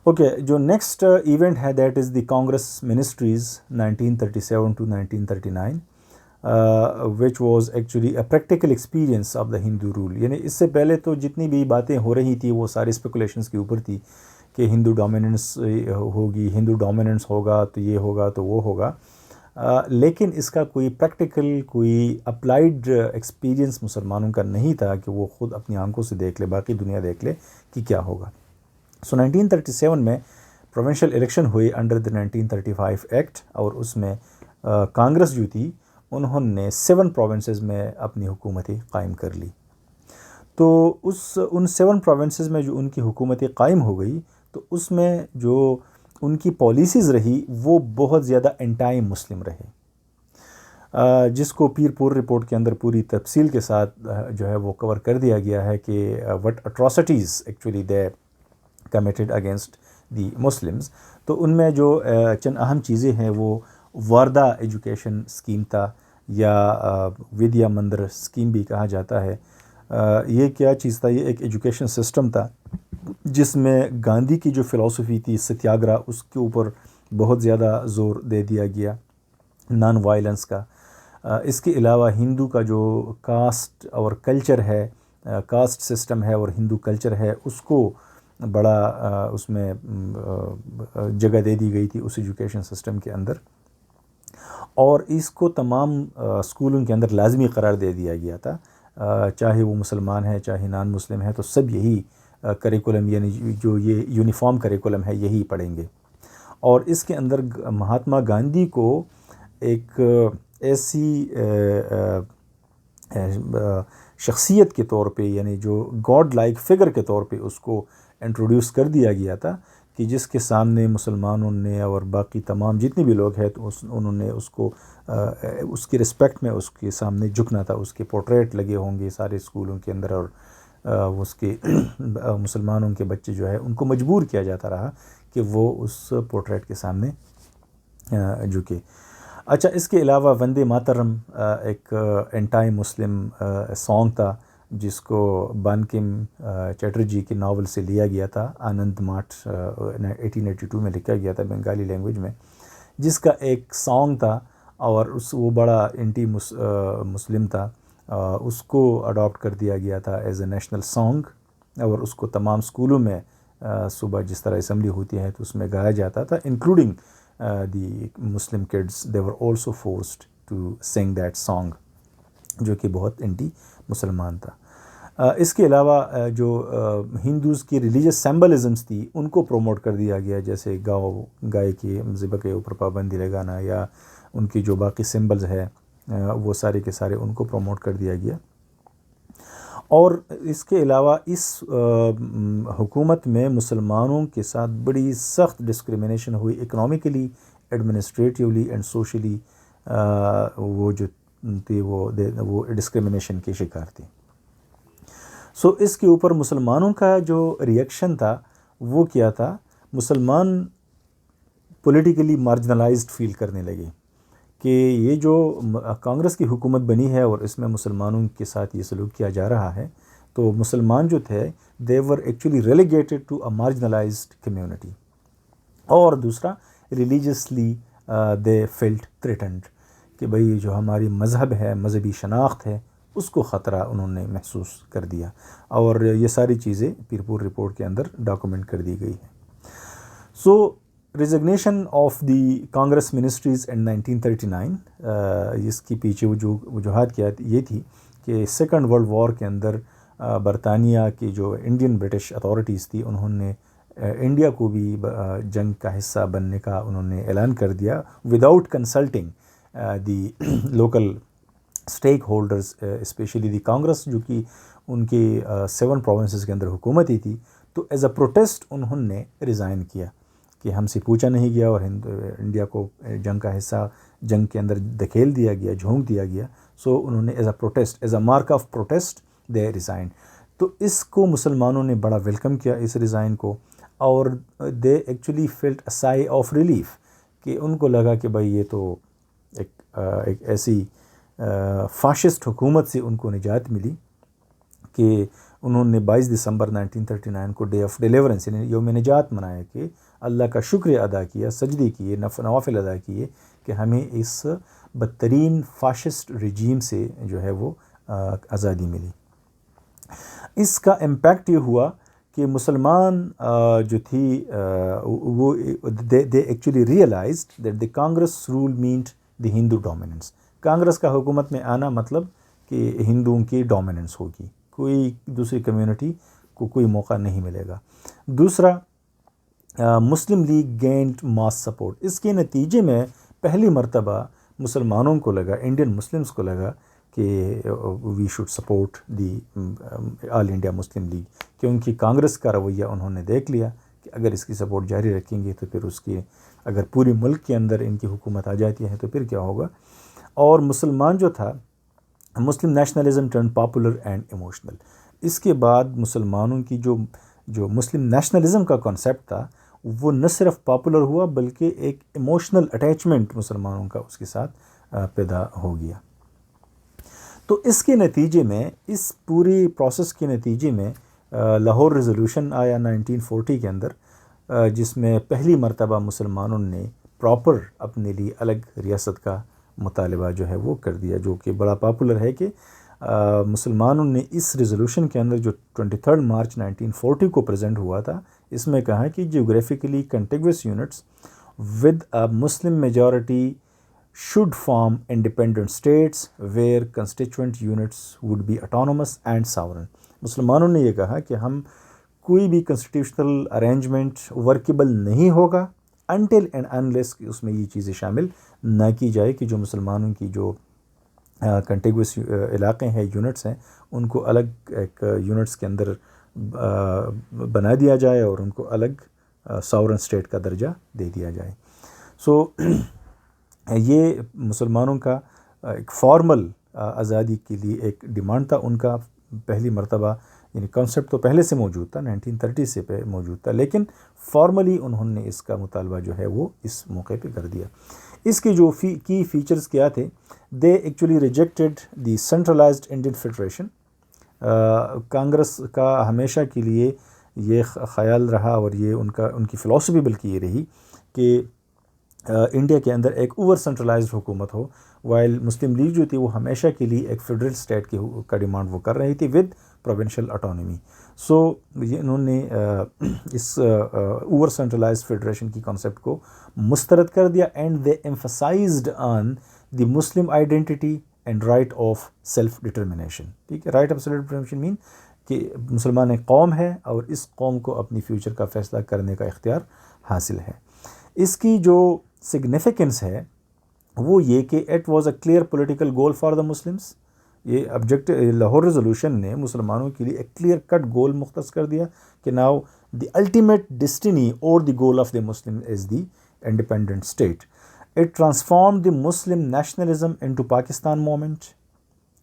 Okay, جو next event ہے that is the Congress ministries 1937 to 1939 which was actually a practical experience of the Hindu rule. یعنی اس سے پہلے تو جتنی بھی باتیں ہو رہی تھی وہ ساری اسپیکولیشنس کے اوپر تھی کہ ہندو ڈومیننس ہوگی، ہندو ڈومیننس ہوگا تو یہ ہوگا تو وہ ہوگا، لیکن اس کا کوئی پریکٹیکل کوئی اپلائیڈ ایکسپیرئنس مسلمانوں کا نہیں تھا کہ وہ خود اپنی آنکھوں سے دیکھ لے، باقی دنیا دیکھ لے کہ کیا ہوگا. سو 1937 میں پروونشل الیکشن ہوئی انڈر دا 1935 ایکٹ، اور اس میں کانگریس جو تھی انہوں نے 7 پروونسز میں اپنی حکومتیں قائم کر لی. تو ان 7 پروونسز میں جو ان کی حکومتیں قائم ہو گئی تو اس میں جو ان کی پالیسیز رہی وہ بہت زیادہ انٹائی مسلم رہے، جس کو پیر پور رپورٹ کے اندر پوری تفصیل کے ساتھ جو ہے وہ کور کر دیا گیا ہے کہ what atrocities actually they committed against the Muslims. تو ان میں جو چند اہم چیزیں ہیں وہ واردہ ایجوکیشن اسکیم تھا، یا ودیا مندر اسکیم بھی کہا جاتا ہے. یہ کیا چیز تھا؟ یہ ایک ایجوکیشن سسٹم تھا جس میں گاندھی کی جو فلسفی تھی ستیاگرہ، اس کے اوپر بہت زیادہ زور دے دیا گیا، نان وائلنس کا. اس کے علاوہ ہندو کا جو کاسٹ اور کلچر ہے، کاسٹ سسٹم ہے اور ہندو کلچر ہے، اس کو بڑا اس میں جگہ دے دی گئی تھی اس ایجوکیشن سسٹم کے اندر، اور اس کو تمام اسکولوں کے اندر لازمی قرار دے دیا گیا تھا، چاہے وہ مسلمان ہے چاہے نان مسلم ہے، تو سب یہی کریکولم، یعنی جو یہ یونیفارم کریکولم ہے یہی پڑھیں گے. اور اس کے اندر مہاتما گاندھی کو ایک ایسی شخصیت کے طور پہ، یعنی جو گاڈ لائک فگر کے طور پہ اس کو انٹروڈیوس کر دیا گیا تھا کہ جس کے سامنے مسلمانوں نے اور باقی تمام جتنے بھی لوگ ہیں تو انہوں نے اس کو اس کی رسپیکٹ میں اس کے سامنے جھکنا تھا. اس کے پورٹریٹ لگے ہوں گے سارے اسکولوں کے اندر، اور اس کے مسلمانوں کے بچے جو ہے ان کو مجبور کیا جاتا رہا کہ وہ اس پورٹریٹ کے سامنے جھکے. اچھا، اس کے علاوہ وندے ماترم ایک انٹائی مسلم سانگ تھا جس کو بانکم چیٹرجی کے ناول سے لیا گیا تھا، آنند ماٹھ 1882 میں لکھا گیا تھا بنگالی لینگویج میں، جس کا ایک سانگ تھا اور وہ بڑا انٹی مسلم تھا. اس کو اڈاپٹ کر دیا گیا تھا ایز اے نیشنل سانگ، اور اس کو تمام اسکولوں میں صبح جس طرح اسمبلی ہوتی ہے تو اس میں گایا جاتا تھا، including the Muslim kids, they were also forced to sing that song, جو کہ بہت انٹی مسلمان تھا. اس کے علاوہ جو ہندوز کی ریلیجس سمبلزمس تھی ان کو پروموٹ کر دیا گیا، جیسے گائے کے ذبح کے اوپر پابندی لگانا، یا ان کی جو باقی سمبلز ہے وہ سارے کے سارے ان کو پروموٹ کر دیا گیا. اور اس کے علاوہ اس حکومت میں مسلمانوں کے ساتھ بڑی سخت ڈسکریمنیشن ہوئی، اکنامکلی، ایڈمنسٹریٹیولی اینڈ سوشلی. وہ جو تھی وہ ڈسکریمنیشن کے شکار تھی. سو اس کے اوپر مسلمانوں کا جو ریئیکشن تھا وہ کیا تھا؟ مسلمان پولیٹیکلی مارجنلائزڈ فیل کرنے لگے کہ یہ جو کانگریس کی حکومت بنی ہے اور اس میں مسلمانوں کے ساتھ یہ سلوک کیا جا رہا ہے، تو مسلمان جو تھے they were actually relegated to a marginalized community. اور دوسرا ریلیجیسلی they felt threatened کہ بھئی جو ہماری مذہب ہے، مذہبی شناخت ہے، اس کو خطرہ انہوں نے محسوس کر دیا. اور یہ ساری چیزیں پیر پور رپورٹ کے اندر ڈاکومنٹ کر دی گئی ہے. So resignation of the Congress ministries in 1939، اس کی پیچھے وجوہات کیا یہ تھی کہ سیکنڈ ورلڈ وار کے اندر برطانیہ کی جو انڈین برٹش اتھارٹیز تھی انہوں نے انڈیا کو بھی جنگ کا حصہ بننے کا انہوں نے اعلان کر دیا، without consulting the local stakeholders, especially the Congress جو کہ ان کی 7 پروونسز کے اندر حکومت ہی تھی. تو ایز اے پروٹیسٹ انہوں نے ریزائن کیا کہ ہم سے پوچھا نہیں گیا اور انڈیا کو جنگ کا حصہ جنگ کے اندر دھکیل دیا گیا، جھونک دیا گیا. سو انہوں نے as a protest, as a mark of protest they resign. تو اس کو مسلمانوں نے بڑا ویلکم کیا اس ریزائن کو، اور they actually felt a sigh of relief کہ ان کو لگا کہ بھائی یہ تو ایک ایسی فاشسٹ حکومت سے ان کو نجات ملی کہ انہوں نے 22 دسمبر 1939 کو ڈے آف ڈیلیورنس یعنی یوم نجات منایا، کہ اللہ کا شکریہ ادا کیا، سجدے کیے، نوافل ادا کیے کہ ہمیں اس بدترین فاشسٹ رجیم سے جو ہے وہ آزادی ملی۔ اس کا امپیکٹ یہ ہوا کہ مسلمان جو تھی وہ they actually realised that the Congress rule meant the Hindu dominance. Congress کا حکومت میں آنا مطلب کہ ہندوؤں کی ڈومیننس ہوگی، کوئی دوسری کمیونٹی کو کوئی موقع نہیں ملے گا۔ دوسرا، مسلم لیگ گینڈ ماس سپورٹ۔ اس کے نتیجے میں پہلی مرتبہ مسلمانوں کو لگا، انڈین مسلمز کو لگا کہ we should support the All India Muslim League, کیونکہ کانگریس کا رویہ انہوں نے دیکھ لیا کہ اگر اس کی سپورٹ جاری رکھیں گے تو پھر اس کی اگر پوری ملک کے اندر ان کی حکومت آ جاتی ہے تو پھر کیا ہوگا۔ اور مسلمان جو تھا، Muslim nationalism turn popular and emotional. اس کے بعد مسلمانوں کی جو مسلم نیشنلزم کا کانسیپٹ تھا وہ نہ صرف پاپولر ہوا بلکہ ایک ایموشنل اٹیچمنٹ مسلمانوں کا اس کے ساتھ پیدا ہو گیا۔ تو اس کے نتیجے میں، اس پوری پروسیس کے نتیجے میں لاہور ریزولوشن آیا 1940 کے اندر، جس میں پہلی مرتبہ مسلمانوں نے پراپر اپنے لیے الگ ریاست کا مطالبہ جو ہے وہ کر دیا، جو کہ بڑا پاپولر ہے کہ مسلمانوں نے اس ریزولوشن کے اندر جو 23 مارچ 1940 کو پریزنٹ ہوا تھا، اس میں کہا کہ geographically contiguous units with a Muslim majority should form independent states where constituent units would be autonomous and sovereign۔ مسلمانوں نے یہ کہا کہ ہم کوئی بھی کنسٹیٹیوشنل ارینجمنٹ ورکیبل نہیں ہوگا until and unless کہ اس میں یہ چیزیں شامل نہ کی جائے کہ جو مسلمانوں کی جو کنٹیگوس علاقے ہیں، یونٹس ہیں، ان کو الگ ایک یونٹس کے اندر بنا دیا جائے اور ان کو الگ ساورن اسٹیٹ کا درجہ دے دیا جائے۔ سو یہ مسلمانوں کا ایک فارمل آزادی کے لیے ایک ڈیمانڈ تھا ان کا، پہلی مرتبہ، یعنی کانسیپٹ تو پہلے سے موجود تھا، 1930 سے موجود تھا، لیکن فارملی انہوں نے اس کا مطالبہ جو ہے وہ اس موقع پہ کر دیا۔ اس کے جو کی فیچرز کیا تھے، they actually rejected the centralised Indian federation. Congress کا ہمیشہ کے لیے یہ خیال رہا اور یہ ان کی فلسفی بلکہ یہ رہی کہ انڈیا کے اندر ایک اوور سینٹرلائزڈ حکومت ہو، وائل مسلم لیگ جو تھی وہ ہمیشہ کے لیے ایک فیڈرل اسٹیٹ کا ڈیمانڈ وہ کر رہی تھی ود پروونشل اٹانومی۔ سو یہ انہوں نے اس اوور سینٹرلائزڈ فیڈریشن کی کانسیپٹ کو مسترد کر دیا، and they emphasised on the Muslim identity and right of self determination. ٹھیک ہے، رائٹ آف سیلف ڈٹرمنیشن مین کہ مسلمان ایک قوم ہے اور اس قوم کو اپنی فیوچر کا فیصلہ کرنے کا اختیار حاصل ہے۔ اس کی جو سگنیفیکنس ہے وہ یہ کہ it was a clear political goal for the Muslims. یہ آبجیکٹ لاہور ریزولوشن نے مسلمانوں کے لیے ایک کلیئر کٹ گول مختص کر دیا کہ ناؤ دی الٹیمیٹ ڈسٹنی اور the goal of the Muslim is the independent state. It transform the Muslim nationalism into Pakistan movement.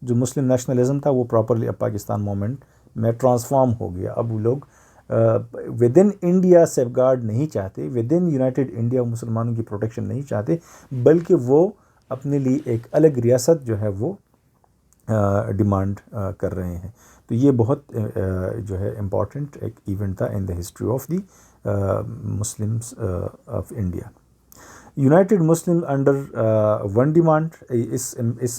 جو مسلم نیشنلزم تھا وہ پراپرلی اب پاکستان موومنٹ میں ٹرانسفارم ہو گیا۔ اب وہ لوگ within India safeguard نہیں چاہتے، ود ان یونائٹیڈ انڈیا مسلمانوں کی پروٹیکشن نہیں چاہتے، بلکہ وہ اپنے لیے ایک الگ ریاست جو ہے وہ ڈیمانڈ کر رہے ہیں۔ تو یہ بہت جو ہے امپورٹنٹ ایک ایونٹ تھا in the history of the Muslims of India. United Muslim under one demand,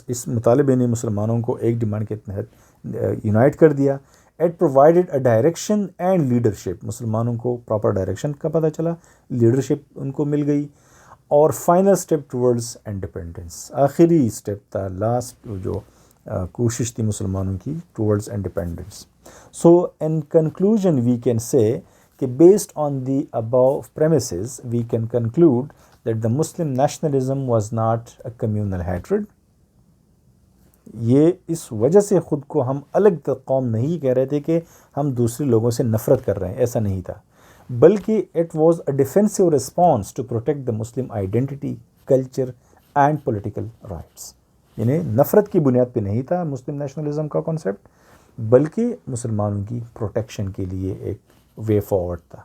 اس مطالبے نے مسلمانوں کو ایک ڈیمانڈ کے تحت یونائٹ کر دیا۔ It provided a direction and leadership, مسلمانوں کو پراپر ڈائریکشن کا پتہ چلا، لیڈرشپ ان کو مل گئی، اور فائنل اسٹیپ ٹورڈز انڈیپینڈنس، آخری اسٹیپ تھا، لاسٹ جو کوشش تھی مسلمانوں کی towards independence. So in conclusion we can say کہ based on the above premises we can conclude that the Muslim nationalism was not a communal hatred. یہ اس وجہ سے خود کو ہم الگ قوم نہیں کہہ رہے تھے کہ ہم دوسرے لوگوں سے نفرت کر رہے ہیں، ایسا نہیں تھا، بلکہ it was a defensive response to protect the Muslim identity, culture and political rights. یعنی نفرت کی بنیاد پہ نہیں تھا مسلم نیشنلزم کا کانسیپٹ، بلکہ مسلمانوں کی پروٹیکشن کے لیے ایک وے فارورڈ تھا۔